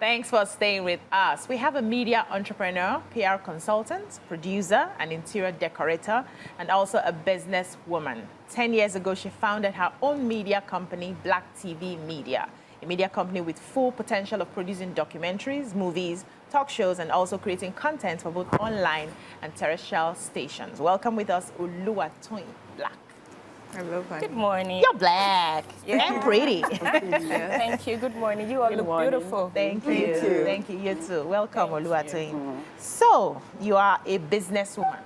Thanks for staying with us. We have a media entrepreneur, PR consultant, producer, an interior decorator, and also a businesswoman. 10 years ago, she founded her own media company, Black TV Media, a media company with full potential of producing documentaries, movies, talk shows, and also creating content for both online and terrestrial stations. Welcome with us, Oluwatoyin Black. Hello, honey. Good morning. You're black and pretty. Thank you. Good morning. You all look beautiful. Thank you. Thank you. You too. Welcome, Oluwatoyin. So, you are a businesswoman.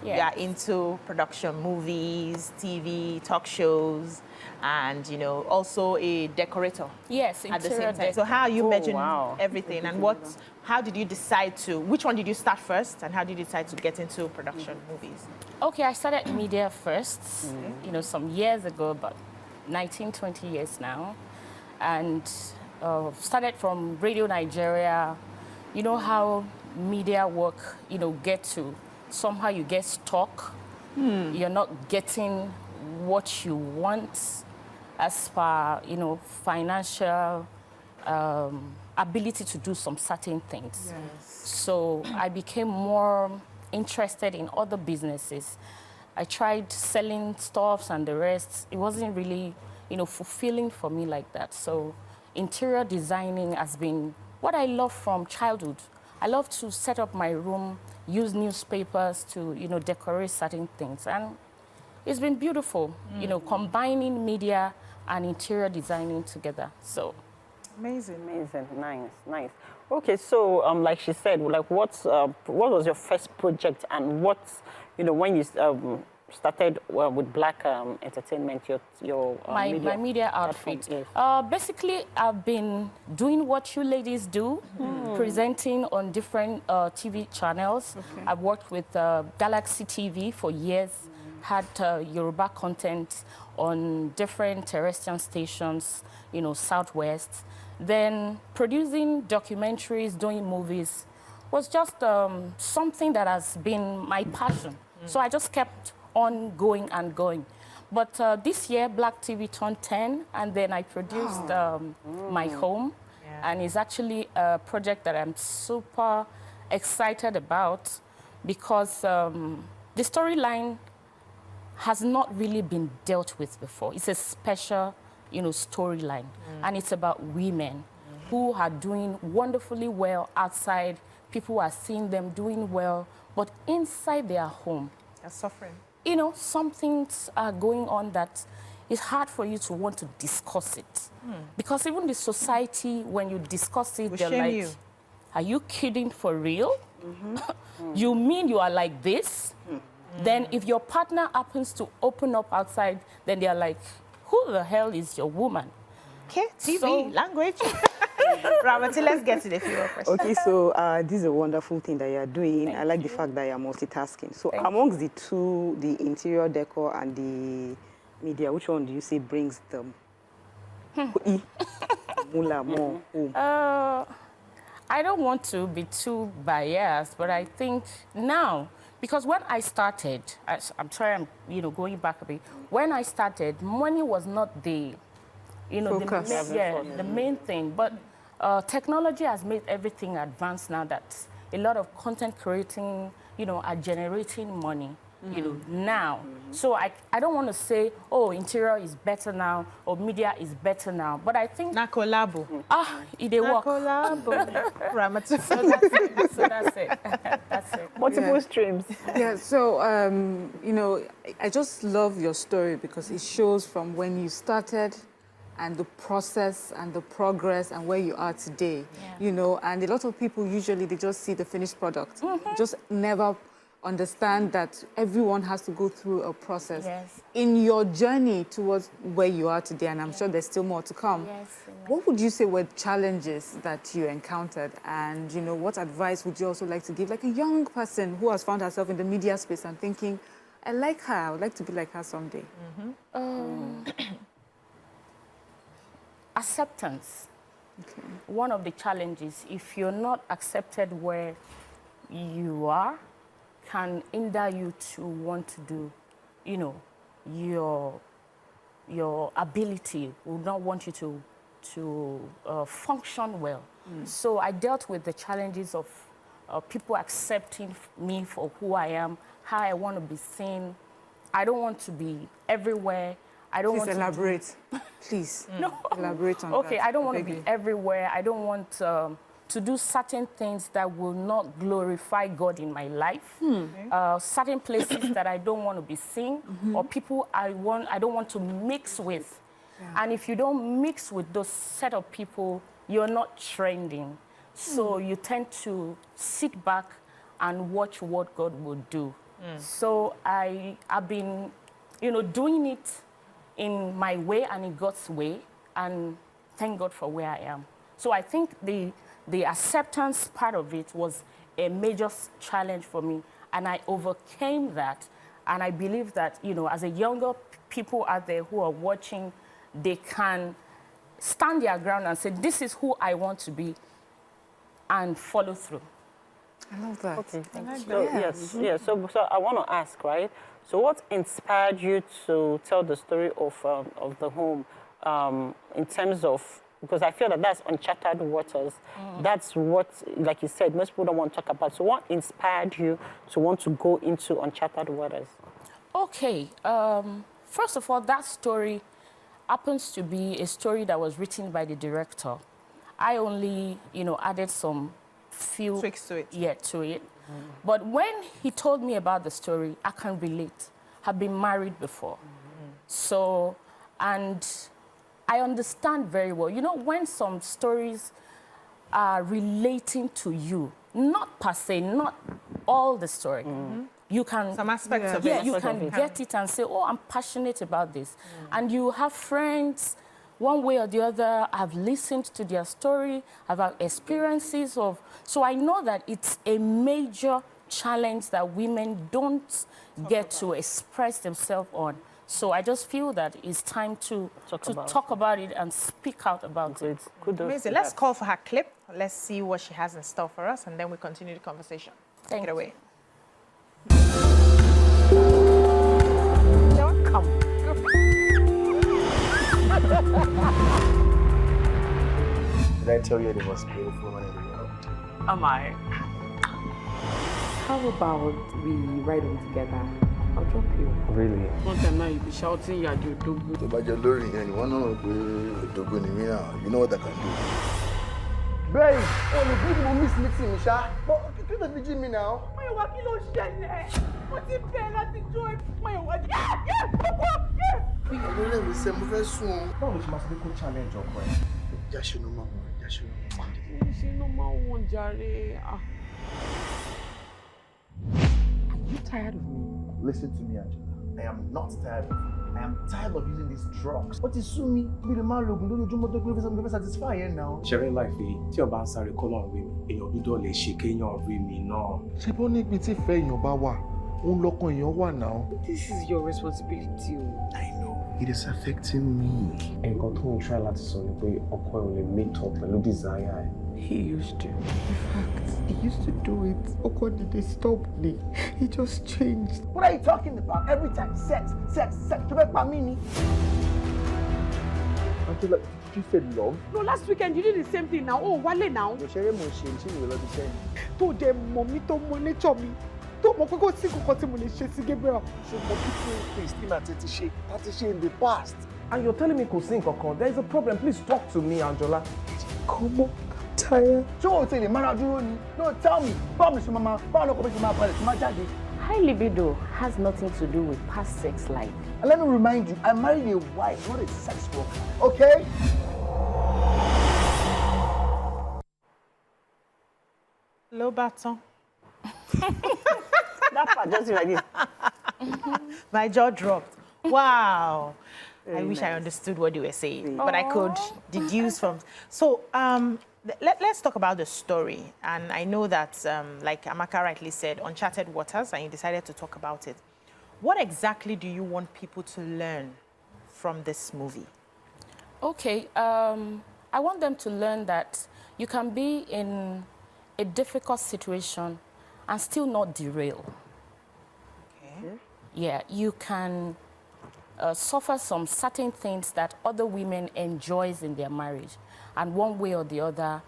Yes. You are into production, movies, TV, talk shows, and, you know, also a decorator. Yes, at the same interior time. So how are you merging wow. everything, and how did you decide to, which one did you start first, and how did you decide to get into production, movies? Okay, I started media first, you know, some years ago, about 19, 20 years now. And started from Radio Nigeria. You know how media work, you know, somehow you get stuck. You're not getting what you want as far, you know, financial ability to do some certain things. Yes. So I became more interested in other businesses. I tried selling stuffs and the rest. It wasn't really, you know, fulfilling for me like that. So interior designing has been what I love from childhood. I love to set up my room, use newspapers to, you know, decorate certain things. And it's been beautiful, you know, combining media and interior designing together. So Amazing. Amazing, nice. Okay, so like she said, like what was your first project, and what, you know, when you started with Black Entertainment, your my media outfit. Yes. Basically, I've been doing what you ladies do, presenting on different TV channels. Okay. I've worked with Galaxy TV for years, had Yoruba content on different terrestrial stations, you know, Southwest. Then producing documentaries, doing movies was just something that has been my passion. So I just kept on going and going. But this year, Black TV turned 10, and then I produced My Home. Yeah. And it's actually a project that I'm super excited about because the storyline has not really been dealt with before. It's a special, you know, storyline. And it's about women who are doing wonderfully well outside. People are seeing them doing well, but inside their home, They're suffering. you know, some things are going on that it's hard for you to want to discuss it. Because even the society, when you discuss it, they're like, are you kidding for real? You mean you are like this? Then if your partner happens to open up outside, then they're like, who the hell is your woman? Okay, TV, language. Ramati, let's get to the few questions. Okay, so this is a wonderful thing that you're doing. Thank I like the you. fact that you're multitasking. So Thank amongst the two, the interior decor and the media, which one do you say brings them? Mula more home? I don't want to be too biased, but I think now, because when I started, I'm sorry, I'm, you know, going back a bit. When I started, money was not the, you know, Focus. the main thing. But technology has made everything advanced now that a lot of content creating, you know, are generating money, you know, now. So I don't want to say, oh, interior is better now or media is better now. But I think... Na collabo. It dey work. Ramati. So that's it. That's it. Multiple streams. Yeah, so, you know, I just love your story because it shows from when you started and the process and the progress and where you are today, you know, and a lot of people usually, they just see the finished product, just never understand that everyone has to go through a process. Yes. In your journey towards where you are today, and I'm sure there's still more to come, what would you say were challenges that you encountered? And, you know, what advice would you also like to give, like a young person who has found herself in the media space and thinking, I like her, I would like to be like her someday? Acceptance. Okay. One of the challenges, if you're not accepted where you are, can hinder you to want to do, you know, your ability will not want you to function well. So I dealt with the challenges of people accepting me for who I am, how I want to be seen. I don't want to be everywhere. I don't Please want elaborate. Please. No. Elaborate on that. Okay, I don't want to beg be you. everywhere. I don't want to do certain things that will not glorify God in my life. Certain places that I don't want to be seen, or people I don't want to mix with. And if you don't mix with those set of people, you're not trending. So you tend to sit back and watch what God will do. So I've been, doing it in my way and in God's way, and thank God for where I am. So I think the acceptance part of it was a major challenge for me, and I overcame that. And I believe that, as a younger people out there who are watching, they can stand their ground and say, this is who I want to be, and follow through. I love that. Okay, I like so, that. yes. So I want to ask, right? So what inspired you to tell the story of the home in terms of, because I feel that that's uncharted waters. That's what, like you said, most people don't want to talk about. So what inspired you to want to go into uncharted waters? Okay. First of all, that story happens to be a story that was written by the director. I only, added some few Tweaks to it. Yeah, to it. But when he told me about the story, I can relate. I've been married before. So, and I understand very well. When some stories are relating to you, not per se, not all the story, you can... Some aspects of Yeah, it. you can get it and say, oh, I'm passionate about this. And you have friends, one way or the other, I've listened to their story, I've had experiences of... So I know that it's a major challenge that women don't get to express themselves on. So I just feel that it's time to talk about it and speak out about it. Kudos Amazing. to Let's that. call for her clip. Let's see what she has in store for us, and then we continue the conversation. Take it away. Did I tell you the most beautiful woman in the world? Am I? How about we ride home together? I'll drop you. Really? One time now you'll be shouting, you're doing Tó bá jẹ́ lórí yẹn ni wọ́n náà rò pé òdògbò ni mí náà. You know what I can do. Babe, o lè bí mo miss meeting mi ṣá. Kí ló fi jí mi náà? Máyọ̀wá kí ló ṣẹlẹ̀? Mo ti bẹ̀ láti jó Máyọ̀wá. Àwọn ilé mi sẹ́, mo fẹ́ sùn o. Báwo ló ṣe máa ṣe pé kó challenge ọkọ ẹ̀? Jáṣe ló máa wọ̀, jáṣe ló máa wọ̀. ṣe ló máa ń wọ̀n jàre. Are you tired of me? Listen to me, Angela. I am not tired of you. I am tired of using these drugs. Ó ti sú mi bí lè máa lo oògùn lójoojúmọ́ tó gbé fẹ́ satisfy ẹ̀ náà. Ṣẹ̀rẹ̀ láìpẹ́ tí ọba ń sáré kọ́lọ̀ rí mi, èèyàn dúdú lè ṣe kéèyàn rí mi náà. Ṣé bó ní ibi tí ìfẹ́ èèyàn bá wà, òun lọ́kàn èèyàn wà náà. This is your responsibility. I know. It is affecting me. Nǹkan tó ń try láti sọ ni pé ọkọ ẹ̀ ò lè meet up pẹ̀lú desire ẹ̀. He used to. In fact, he used to do it. Oko did they stop me? He just changed. What are you talking about? Every time, sex. To make money. Angela, did you say love? No, last weekend you did the same thing now. Oh, Wale now. Mo ṣeré mo ṣe tí mi ò lọ bí sẹ́yìn. Tó dẹ̀ mọ̀ mí tó mọ nature mi. Tó mọ̀ pé kò sí nǹkan tí mo lè ṣe sí Gabriel. Ṣùgbọ́n people Christina ti ṣe in the past. And you're telling me kò sí nǹkan kan. There is a problem. Please talk to me, Angela. Come on, I'm tired. Ṣé o ti lè mára dúró ni? No, tell me. Báwo ló ṣe máa balẹ̀ tí máa jáde? High libido has nothing to do with past sex life. And let me remind you, I married a wife, not a sex worker. Okay? Low baton. That part just like this. My jaw dropped. Wow. I wish I nice. understood what you were saying, but I could deduce from. So let's talk about the story. And I know that, like Amaka rightly said, uncharted waters, and you decided to talk about it. What exactly do you want people to learn from this movie? Okay, I want them to learn that you can be in a difficult situation and still not derail. Okay. Yeah, you can suffer some certain things that other women enjoys in their marriage. And one way or the other,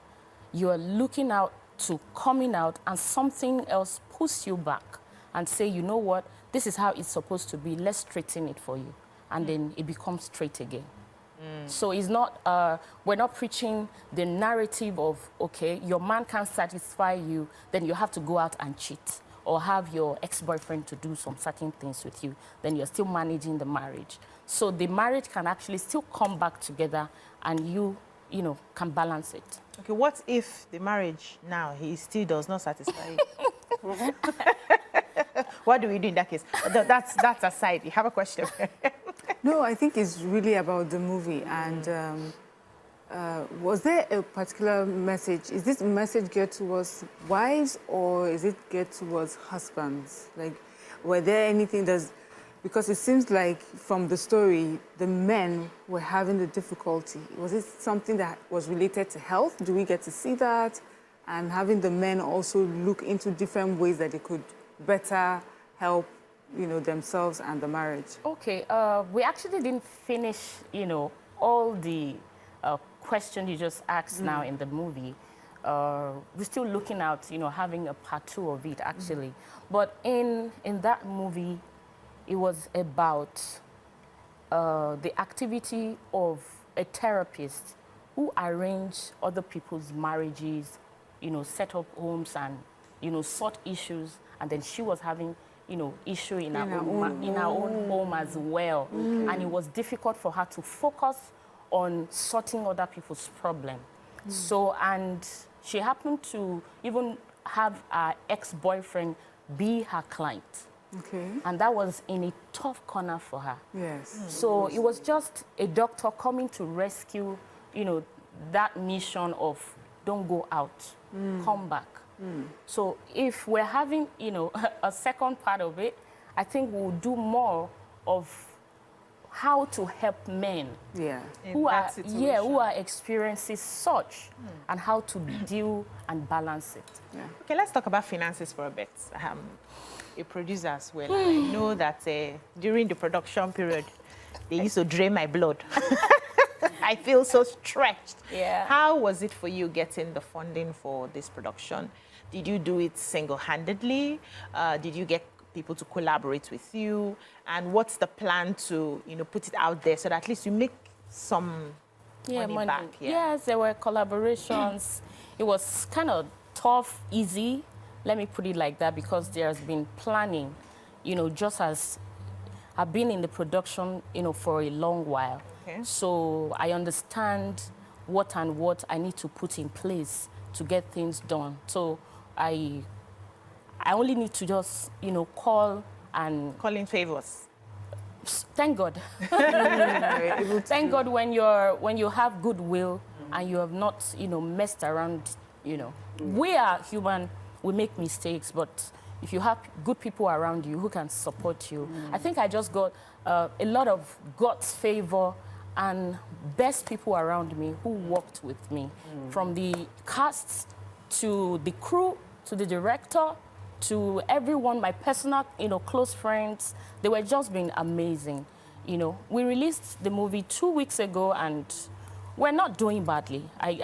you are looking out to coming out and something else pulls you back and say, you know what, this is how it's supposed to be, let's straighten it for you. And then it becomes straight again. So it's not, we're not preaching the narrative of, okay, your man can't satisfy you, then you have to go out and cheat or have your ex-boyfriend to do some certain things with you, then you're still managing the marriage. So the marriage can actually still come back together and you know, can balance it. Okay, what if the marriage now, he still does not satisfy you? What do we do in that case? That's aside. You have a question? No, I think it's really about the movie. And was there a particular message? Is this message geared towards wives or is it geared towards husbands? Like, were there anything that's... Because it seems like from the story, the men were having the difficulty. Was it something that was related to health? Do we get to see that? And having the men also look into different ways that they could better help, you know, themselves and the marriage. Okay, we actually didn't finish, you know, all the questions you just asked now in the movie. We're still looking at, you know, having a part 2 of it, actually. But in that movie, it was about the activity of a therapist who arranged other people's marriages, you know, set up homes and, you know, sort issues. And then she was having, you know, issue in her own home as well. And it was difficult for her to focus on sorting other people's problem. So, and she happened to even have her ex-boyfriend be her client. Okay. And that was in a tough corner for her. Yes. So it was just a doctor coming to rescue, you know, that mission of don't go out, come back. So if we're having, you know, a second part of it, I think we'll do more of how to help men who are experiencing such and how to deal and balance it. Yeah. Okay, let's talk about finances for a bit. A producer as well. I know that during the production period, they used to drain my blood. I feel so stretched. Yeah. How was it for you getting the funding for this production? Did you do it single-handedly? Did you get people to collaborate with you? And what's the plan to, you know, put it out there so that at least you make some money back? Yes, there were collaborations. It was kind of tough, easy. Let me put it like that, because there's been planning, you know, just as I've been in the production, you know, for a long while. Okay. So I understand what I need to put in place to get things done. So I only need to just, you know, call and... Call in favors. Thank God. Thank God when you have goodwill and you have not, you know, messed around, you know. We are human. We make mistakes, but if you have good people around you who can support you, I think I just got a lot of God's favor and best people around me who worked with me, from the cast to the crew to the director to everyone, my personal, you know, close friends. They were just being amazing. You know, we released the movie 2 weeks ago and we're not doing badly.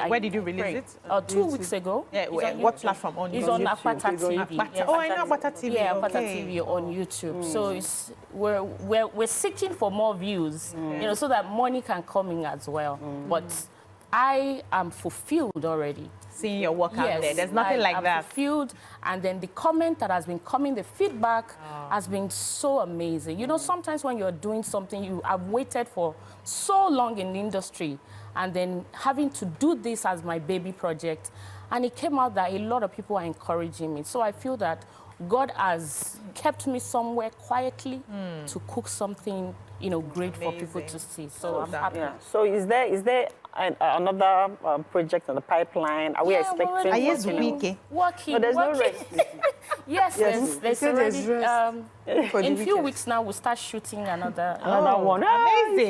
Where did you release it? 2 weeks ago. Yeah, what platform? On It's on Akpata TV. Yes. Oh, I know Akpata TV. Yeah, Akpata TV on YouTube. So it's, we're seeking for more views, you know, so that money can come in as well. But I am fulfilled already. Seeing your work out there, there's nothing like that. Fulfilled, and then the comment that has been coming, the feedback has been so amazing. You know, sometimes when you're doing something, you have waited for so long in the industry, and then having to do this as my baby project, and it came out that a lot of people are encouraging me. So I feel that God has kept me somewhere quietly to cook something, you know, great for people to see. So I'm happy. Yeah. So is there another project on the pipeline? Are we expecting? Working. No, there's no rest. Yes, there's already. In a few weeks now, we'll start shooting another one. Amazing.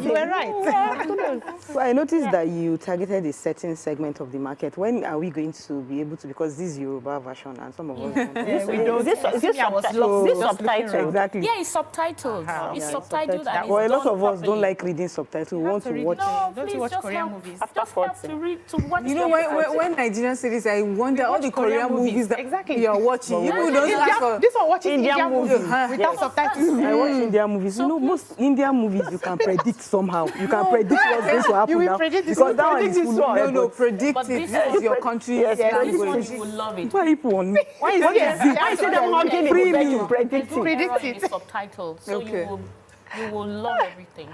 You were right. So I noticed that you targeted a certain segment of the market. When are we going to be able to? Because this is Yoruba version and some of us don't. We don't. Is this subtitled? Exactly. Yeah, it's subtitled. It's subtitled. do that. Well, a It's lot done of us don't properly. like reading subtitles. We want to watch. No, Don't please you watch just Korean help, movies? Just help to read, to watch You know, them. when Nigerian series, I wonder all watch the Korean Korean movies. movies that Exactly. you are watching. Yeah. People don't ask for This one watches Indian movies without Yes. subtitles. I watch Indian movies. So You know, most Indian movies you can predict somehow. You can predict what's going to happen You will now. predict this Because one. that one is Predict full this one. of no, but predict But it. this This is your country's Yes, This language. one you will love it. why people on me? Why is it? Why is it that hugging it? Free Beg me. you, predict it. Predict it. Subtitles, so Okay. you will love everything.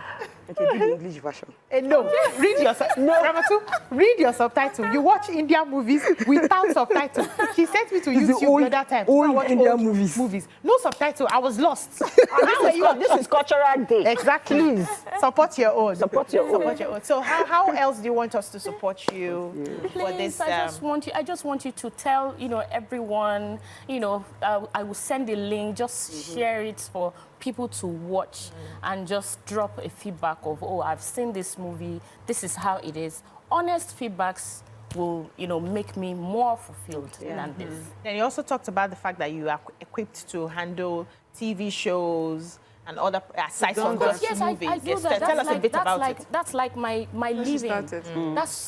Okay, do the English version. No, read your Ramatu, read your subtitle. You watch Indian movies without subtitles. She sent me to It's the YouTube old- the other time. old I watch Indian movies. No subtitle. I was lost. This is cultural day. Exactly. Please. Support your own. Support your own. Support your own. So how else do you want us to support you for Please, this? I just want you to tell, everyone, I will send a link, just share it for people to watch and just drop a feedback of, oh, I've seen this movie, this is how it is. Honest feedbacks will, make me more fulfilled than this. Then you also talked about the fact that you are equipped to handle TV shows and other aside from just Yes, movies. I do Yes, that. tell us a bit about it. That's like my living. started.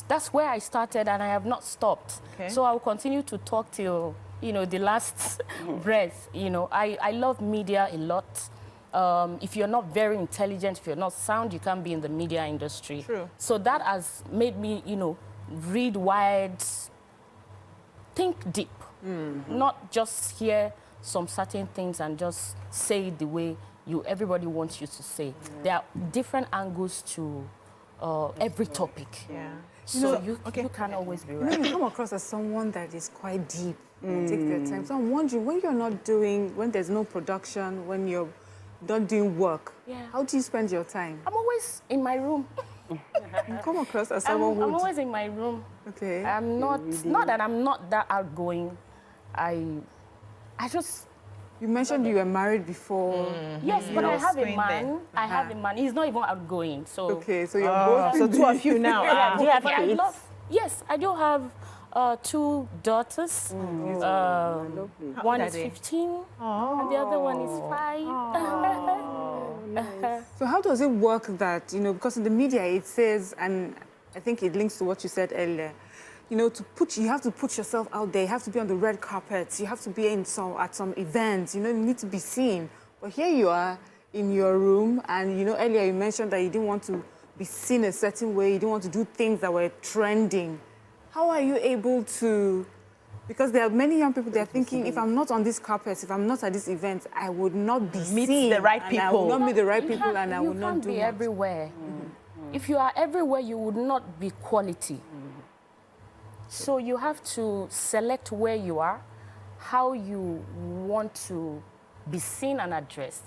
That's where I started, and I have not stopped. Okay. So I will continue to talk till the last breath. I love media a lot. If you're not very intelligent, if you're not sound, you can't be in the media industry. True. So that has made me, read wide, think deep, not just hear some certain things and just say it the way everybody wants you to say. There are different angles to every topic. Yeah. So you can't always be right. You come across as someone that is quite deep, take their time. So I'm wondering, when there's no production, when you're not doing work, how do you spend your time? I'm always in my room. You come across as I'm someone who... always in my room. Okay. I'm not that I'm not that outgoing. I just... You mentioned you were married before. Yes, but I have a screen man. there. I have a man. He's not even outgoing. So Okay, so you're both... So two of you now. Do you have but I kids? yes, I do have 2 daughters. One old are is they? 15, and the other one is 5. So how does it work that, because in the media it says, and I think it links to what you said earlier, you have to put yourself out there. You have to be on the red carpet. You have to be at some events. You need to be seen. But here you are in your room, and earlier you mentioned that you didn't want to be seen a certain way. You didn't want to do things that were trending. How are you able to? Because there are many young people. They're thinking, if I'm not on this carpet, if I'm not at this event, I would not be Meet seen. the right and I will people. not meet the right people, and I will You not can't do be much. everywhere. If you are everywhere, you would not be quality. So you have to select where you are, how you want to be seen and addressed.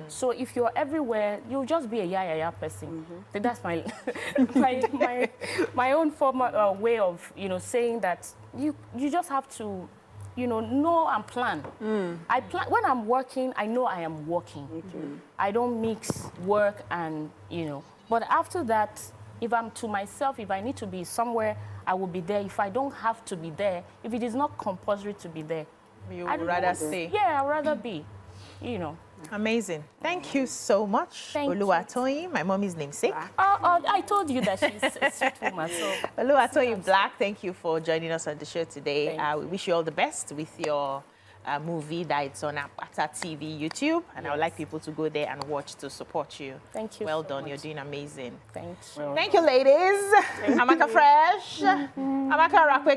So if you're everywhere, you'll just be a ya person. So that's my my own former way of saying that you just have to know and plan. I plan when I'm working. I know I am working. I don't mix work and But after that, if I'm to myself, if I need to be somewhere, I will be there. If I don't have to be there, if it is not compulsory to be there, You I would don't rather want- stay. Yeah, I'd rather be. Amazing. Thank you so much, Thank you. Oluwatoyin, my mommy's namesake. I told you that she's a sweet woman. So Oluwatoyin Black, thank you for joining us on the show today. Thank We wish you all the best with your movie that it's on Apata TV, YouTube, and I would like people to go there and watch to support you. Thank you Well so done. much. You're doing amazing. thanks. Thank you, ladies. Amaka Fresh. Amaka Rakwe.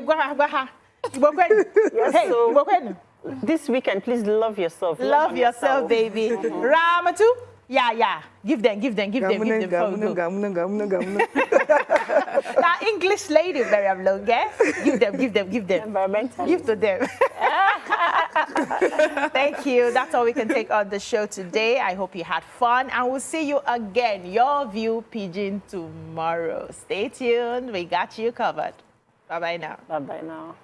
Hey, so- Igbokwenu. This weekend, please love yourself. Love yourself, baby. Ramatu. Yeah. Give them before we go. That English lady very long, yeah? Give them. Environmental. Give to them. Thank you. That's all we can take on the show today. I hope you had fun, and we'll see you again, Your View Pidgin, tomorrow. Stay tuned. We got you covered. Bye-bye now. Bye-bye now.